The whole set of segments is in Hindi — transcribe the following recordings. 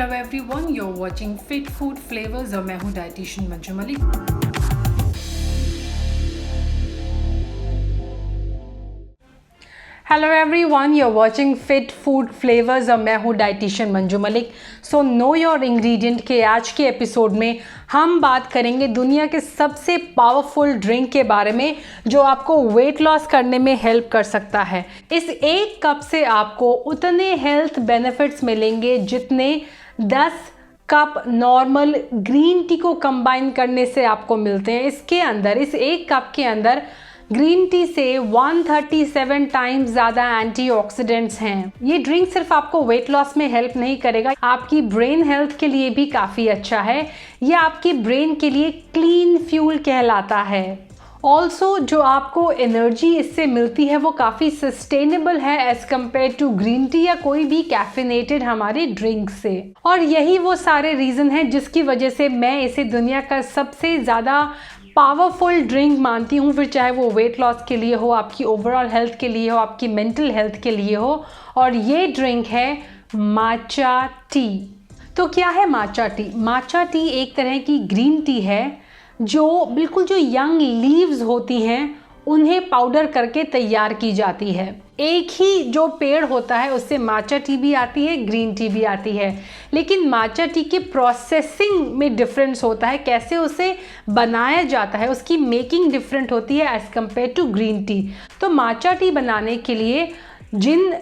Hello everyone, you're watching Fit Food Flavors और मैं हूँ dietitian Manju Malik. Hello everyone, you're watching Fit Food Flavors और मैं हूँ dietitian Manju Malik. So know your ingredient के आज के एपिसोड में हम बात करेंगे दुनिया के सबसे पावरफुल ड्रिंक के बारे में जो आपको वेट लॉस करने में हेल्प कर सकता है। इस एक कप से आपको उतने हेल्थ बेनिफिट्स मिलेंगे जितने 10 कप नॉर्मल ग्रीन टी को कंबाइन करने से आपको मिलते हैं। इसके अंदर, इस एक कप के अंदर ग्रीन टी से 137 टाइम्स ज़्यादा एंटीऑक्सीडेंट्स हैं। ये ड्रिंक सिर्फ आपको वेट लॉस में हेल्प नहीं करेगा, आपकी ब्रेन हेल्थ के लिए भी काफ़ी अच्छा है। ये आपकी ब्रेन के लिए क्लीन फ्यूल कहलाता है। ऑल्सो जो आपको एनर्जी इससे मिलती है वो काफ़ी सस्टेनेबल है as compare to green tea या कोई भी कैफिनेटेड हमारे ड्रिंक से। और यही वो सारे रीज़न हैं जिसकी वजह से मैं इसे दुनिया का सबसे ज़्यादा पावरफुल ड्रिंक मानती हूँ। फिर चाहे वो वेट लॉस के लिए हो, आपकी ओवरऑल हेल्थ के लिए हो, आपकी मेंटल हेल्थ के लिए हो। और ये ड्रिंक है माचा टी। तो क्या है माचा टी? माचा टी एक तरह की ग्रीन टी है जो बिल्कुल जो यंग लीव्स होती हैं उन्हें पाउडर करके तैयार की जाती है। एक ही जो पेड़ होता है उससे माचा टी भी आती है, ग्रीन टी भी आती है, लेकिन माचा टी के प्रोसेसिंग में डिफरेंस होता है। कैसे उसे बनाया जाता है, उसकी मेकिंग डिफरेंट होती है as compare to green tea. तो माचा टी बनाने के लिए जिन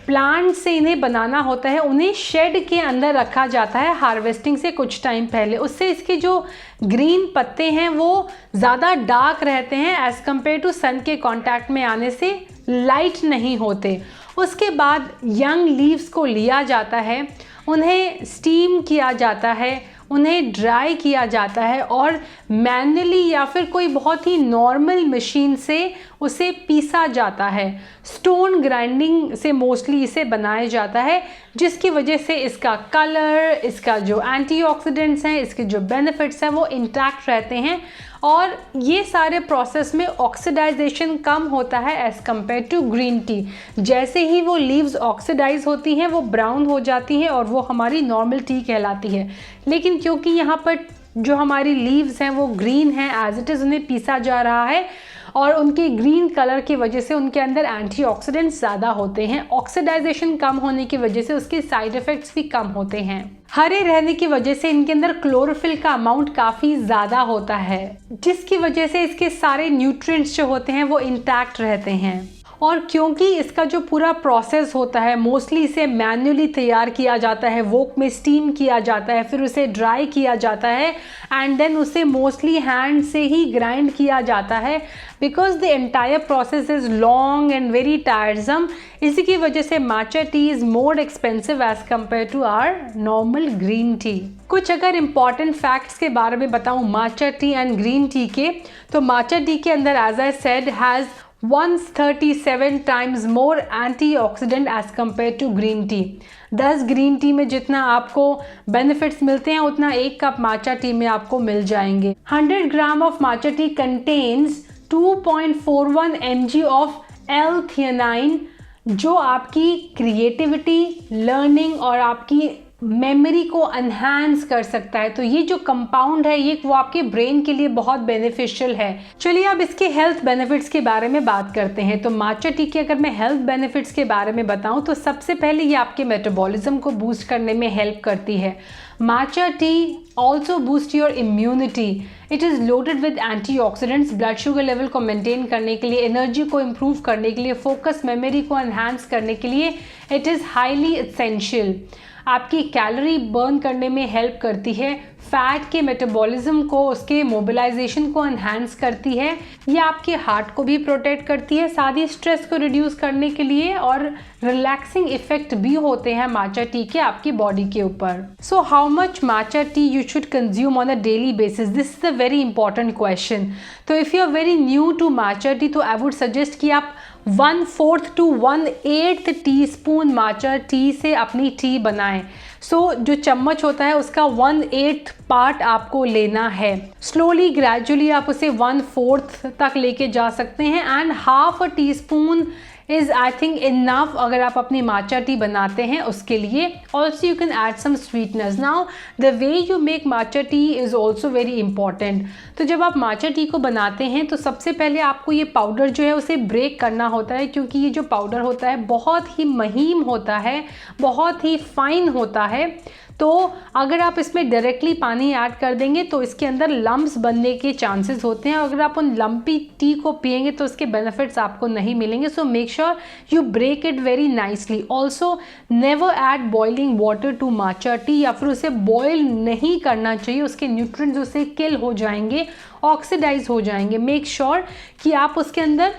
प्लांट से इन्हें बनाना होता है उन्हें शेड के अंदर रखा जाता है हार्वेस्टिंग से कुछ टाइम पहले। उससे इसके जो ग्रीन पत्ते हैं वो ज़्यादा डार्क रहते हैं एज़ कम्पेयर टू सन के कांटेक्ट में आने से लाइट नहीं होते। उसके बाद यंग लीव्स को लिया जाता है, उन्हें स्टीम किया जाता है, उन्हें ड्राई किया जाता है और मैन्युअली या फिर कोई बहुत ही नॉर्मल मशीन से उसे पीसा जाता है। स्टोन ग्राइंडिंग से मोस्टली इसे बनाया जाता है, जिसकी वजह से इसका कलर, इसका जो एंटीऑक्सीडेंट्स हैं, इसके जो बेनिफिट्स हैं वो इंटैक्ट रहते हैं। और ये सारे प्रोसेस में ऑक्सीडाइजेशन कम होता है as compare to green tea. जैसे ही वो लीव्स ऑक्सीडाइज होती हैं वो ब्राउन हो जाती हैं और वो हमारी नॉर्मल टी कहलाती है। लेकिन क्योंकि यहाँ पर जो हमारी लीव्स हैं वो ग्रीन हैं, एज इट इज़ उन्हें पीसा जा रहा है और उनके ग्रीन कलर की वजह से उनके अंदर एंटीऑक्सीडेंट्स ज़्यादा होते हैं। ऑक्सीडाइजेशन कम होने की वजह से उसके साइड इफ़ेक्ट्स भी कम होते हैं। हरे रहने की वजह से इनके अंदर क्लोरोफिल का अमाउंट काफ़ी ज़्यादा होता है, जिसकी वजह से इसके सारे न्यूट्रिएंट्स जो होते हैं वो इंटैक्ट रहते हैं। और क्योंकि इसका जो पूरा प्रोसेस होता है मोस्टली इसे मैन्युअली तैयार किया जाता है, वोक में स्टीम किया जाता है, फिर उसे ड्राई किया जाता है एंड देन उसे मोस्टली हैंड से ही ग्राइंड किया जाता है। Because the entire process is long and very tiresome, इसी की वजह से matcha tea is more expensive as compare to our normal green tea. कुछ अगर इम्पॉर्टेंट फैक्ट्स के बारे में बताऊँ matcha tea and green tea के, तो माचा टी के अंदर as I said has 137 times more antioxidant as compare to green T. 10 green tea में जितना आपको बेनिफिट्स मिलते हैं उतना एक कप माचा टी में आपको मिल जाएंगे। 100 gram of matcha tea contains 2.41 mg of L-theanine जो आपकी क्रिएटिविटी, लर्निंग और आपकी मेमोरी को एनहांस कर सकता है। तो ये जो कंपाउंड है ये वो आपके ब्रेन के लिए बहुत बेनिफिशियल है। चलिए अब इसके हेल्थ बेनिफिट्स के बारे में बात करते हैं। तो माचा टी के अगर मैं हेल्थ बेनिफिट्स के बारे में बताऊं तो सबसे पहले ये आपके मेटाबॉलिज्म को बूस्ट करने में हेल्प करती है। Matcha tea also boost your immunity. It is loaded with antioxidants, blood sugar level को मेंटेन करने के लिए, एनर्जी को इम्प्रूव करने के लिए, फोकस, मेमोरी को एनहांस करने के लिए इट इज़ हाईली एसेंशियल। आपकी कैलोरी बर्न करने में हेल्प करती है, फैट के मेटाबॉलिज्म को, उसके मोबिलाइजेशन को एनहांस करती है। ये आपके हार्ट को भी प्रोटेक्ट करती है, साथ ही स्ट्रेस को रिड्यूस करने के लिए और रिलैक्सिंग इफेक्ट भी होते हैं माचा टी के आपकी बॉडी के ऊपर। So how much matcha tea you should consume on a daily basis, this is a very important question. तो if you are very new to matcha tea तो आई वुड सजेस्ट कि आप 1/4 to 1/8 टीस्पून माचा टी से अपनी टी बनाएं। सो जो चम्मच होता है उसका 1/8 पार्ट आपको लेना है। स्लोली ग्रेजुअली आप उसे 1/4 तक लेके जा सकते हैं and 1/2 teaspoon is I think enough अगर आप अपनी माचा टी बनाते हैं उसके लिए. Also you can add some sweetness. Now the way you make matcha tea is also very important. तो जब आप माचा टी को बनाते हैं तो सबसे पहले आपको ये पाउडर जो है उसे ब्रेक करना होता है, क्योंकि ये जो पाउडर होता है बहुत ही महीन होता है, बहुत ही फाइन होता है. तो अगर आप इसमें डायरेक्टली पानी ऐड कर देंगे तो इसके अंदर लम्प्स बनने के चांसेस होते हैं. अगर आप उन लम्पी टी को पिएंगे तो उसके बेनिफिट्स आपको नहीं मिलेंगे. So make sure you break it very nicely. Also never add boiling water to matcha tea, या फिर उसे बॉयल नहीं करना चाहिए. उसके न्यूट्रिएंट्स उसे किल हो जाएंगे, ऑक्सीडाइज हो जाएंगे. मेक श्योर कि आप उसके अंदर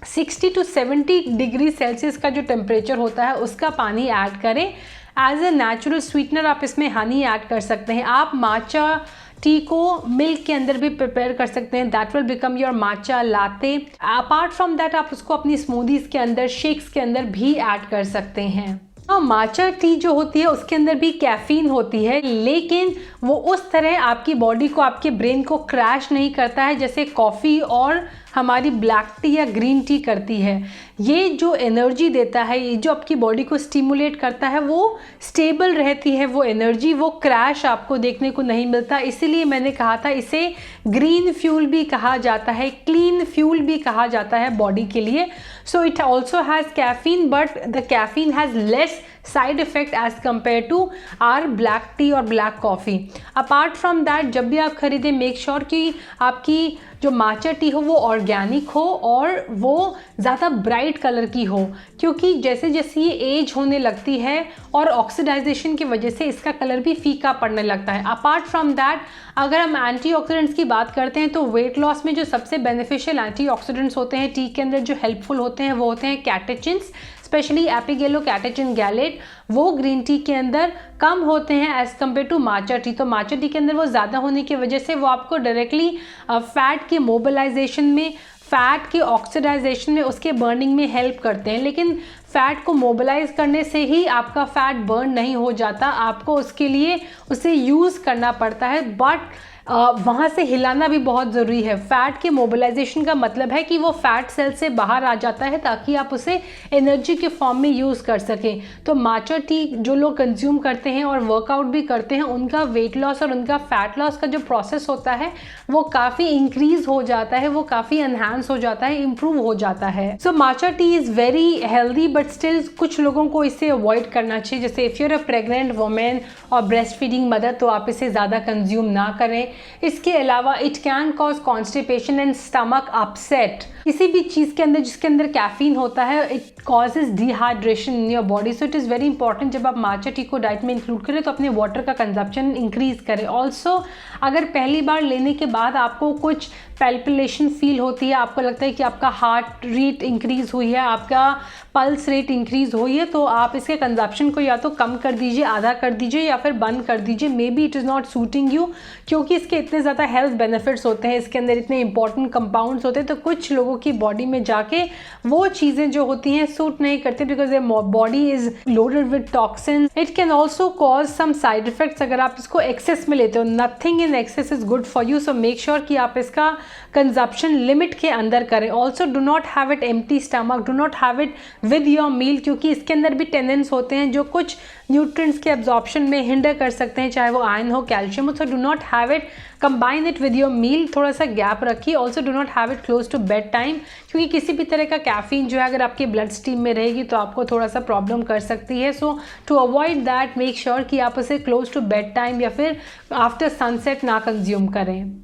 60 to 70 डिग्री सेल्सियस का जो टेम्परेचर होता है उसका पानी ऐड करें. एज ए नेचुरल स्वीटनर आप इसमें हनी ऐड कर सकते हैं. आप माचा टी को मिल्क के अंदर भी प्रिपेयर कर सकते हैं. That will become your matcha latte. Apart from that आप उसको अपनी स्मूदीज़ के अंदर, शेक्स के अंदर भी ऐड कर सकते हैं. माचा टी जो होती है उसके अंदर भी कैफीन होती है, लेकिन वो उस तरह आपकी बॉडी को, आपके ब्रेन को क्रैश नहीं करता है जैसे कॉफ़ी और हमारी ब्लैक टी या ग्रीन टी करती है. ये जो एनर्जी देता है, ये जो आपकी बॉडी को स्टिमुलेट करता है, वो स्टेबल रहती है. वो एनर्जी, वो क्रैश आपको देखने को नहीं मिलता. इसीलिए मैंने कहा था इसे ग्रीन फ्यूल भी कहा जाता है, क्लीन फ्यूल भी कहा जाता है बॉडी के लिए. So it also has caffeine, but the caffeine has less side effect as compare to our black tea और black coffee. Apart from that जब भी आप खरीदें, मेक श्योर कि आपकी जो माचा टी हो वो ऑर्गेनिक हो और वो ज़्यादा ब्राइट कलर की हो, क्योंकि जैसे जैसे ये एज होने लगती है और ऑक्सीडाइजेशन की वजह से इसका कलर भी फीका पड़ने लगता है. अपार्ट फ्रॉम दैट अगर हम एंटीऑक्सीडेंट्स की बात करते हैं तो वेट लॉस में जो सबसे बेनिफिशियल एंटीऑक्सीडेंट्स होते हैं टी के अंदर, जो हेल्पफुल होते हैं, वो होते हैं catechins, specially epigallocatechin gallate. वो ग्रीन टी के अंदर कम होते हैं as compare to matcha tea. तो माचा टी के अंदर वो ज़्यादा होने की वजह से वो आपको डायरेक्टली फैट के मोबिलाइजेशन में, फैट के ऑक्सीडाइजेशन में, उसके बर्निंग में हेल्प करते हैं. लेकिन फैट को मोबिलाइज करने से ही आपका फैट बर्न नहीं हो जाता, आपको उसके लिए उसे यूज़ करना पड़ता है. बट वहाँ से हिलाना भी बहुत ज़रूरी है. फैट के मोबिलाइजेशन का मतलब है कि वो फैट सेल से बाहर आ जाता है ताकि आप उसे एनर्जी के फॉर्म में यूज़ कर सकें. तो माचा टी जो लोग कंज्यूम करते हैं और वर्कआउट भी करते हैं, उनका वेट लॉस और उनका फैट लॉस का जो प्रोसेस होता है वो काफ़ी इंक्रीज़ हो जाता है, वो काफ़ी एनहांस हो जाता है, इम्प्रूव हो जाता है. So matcha tea is very healthy, but still कुछ लोगों को इसे अवॉइड करना चाहिए. जैसे if you're a pregnant women और ब्रेस्ट फीडिंग मदर, तो आप इसे ज़्यादा कंज्यूम ना करें. इसके अलावा it can cause constipation and stomach upset. किसी भी चीज़ के अंदर जिसके अंदर कैफीन होता है, it causes dehydration in your body. So it is very important जब आप माचा टी को डाइट में इंक्लूड करें तो अपने वाटर का कंजप्शन इंक्रीज़ करें. ऑल्सो अगर पहली बार लेने के बाद आपको कुछ पैल्पिलेशन फील होती है, आपको लगता है कि आपका हार्ट रेट इंक्रीज़ हुई है, आपका पल्स रेट इंक्रीज़ हुई है, तो आप इसके कंजप्शन को या तो कम कर दीजिए, आधा कर दीजिए, या फिर बंद कर दीजिए. May be it is not shooting you, क्योंकि इसके इतने ज़्यादा हेल्थ बेनिफिट्स होते हैं, इसके अंदर इतने इंपॉर्टेंट कंपाउंड्स होते हैं, तो कुछ लोगों की बॉडी में जाके वो चीज़ें जो होती हैं सूट नहीं करती, बिकॉज ये body is loaded with toxin. It can also cause some side effects अगर आप इसको एक्सेस में लेते हो. Nothing in excess is good for you. So make sure कि आप इसका कंजप्शन लिमिट के अंदर करें. Also do not have it empty stomach, do not have it with your meal, क्योंकि इसके अंदर भी टेनेंस होते हैं जो कुछ न्यूट्रिएंट्स के एब्जॉर्प्शन में हिंडर कर सकते हैं, चाहे वो आयरन हो, कैल्शियम हो. So do not have it, combine it with your meal, थोड़ा सा गैप रखिए. Also do not have it close to bed time, क्योंकि किसी भी तरह का कैफीन जो है अगर आपके ब्लड स्ट्रीम में रहेगी तो आपको थोड़ा सा प्रॉब्लम कर सकती है. So to avoid that, make sure कि आप उसे क्लोज टू बेड टाइम या फिर आफ्टर सनसेट ना कंज्यूम करें.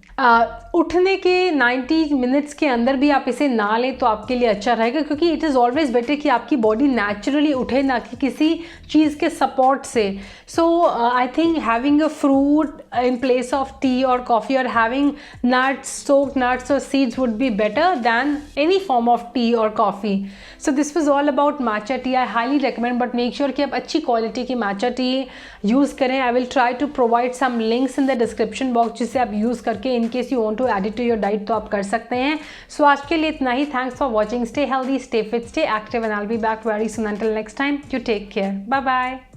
उठने के 90 मिनट्स के अंदर भी आप इसे ना लें तो आपके लिए अच्छा रहेगा, क्योंकि इट इज़ ऑलवेज बेटर कि आपकी बॉडी नेचुरली उठे, ना कि किसी चीज़ के सपोर्ट से. So I think having a fruit in place of tea or coffee, or having nuts, soaked nuts or seeds would be better than any form of tea or coffee. So this was all about matcha tea. I highly recommend, but make sure कि आप अच्छी क्वालिटी की matcha tea यूज़ करें. I will try to provide some links in the description box जिसे आप यूज़ करके in case you want to add it to your diet तो आप कर सकते हैं. So आज के लिए इतना ही. Thanks for watching. Stay healthy, stay fit, stay active, and I'll be back very soon. Until next time, you take care. Bye bye.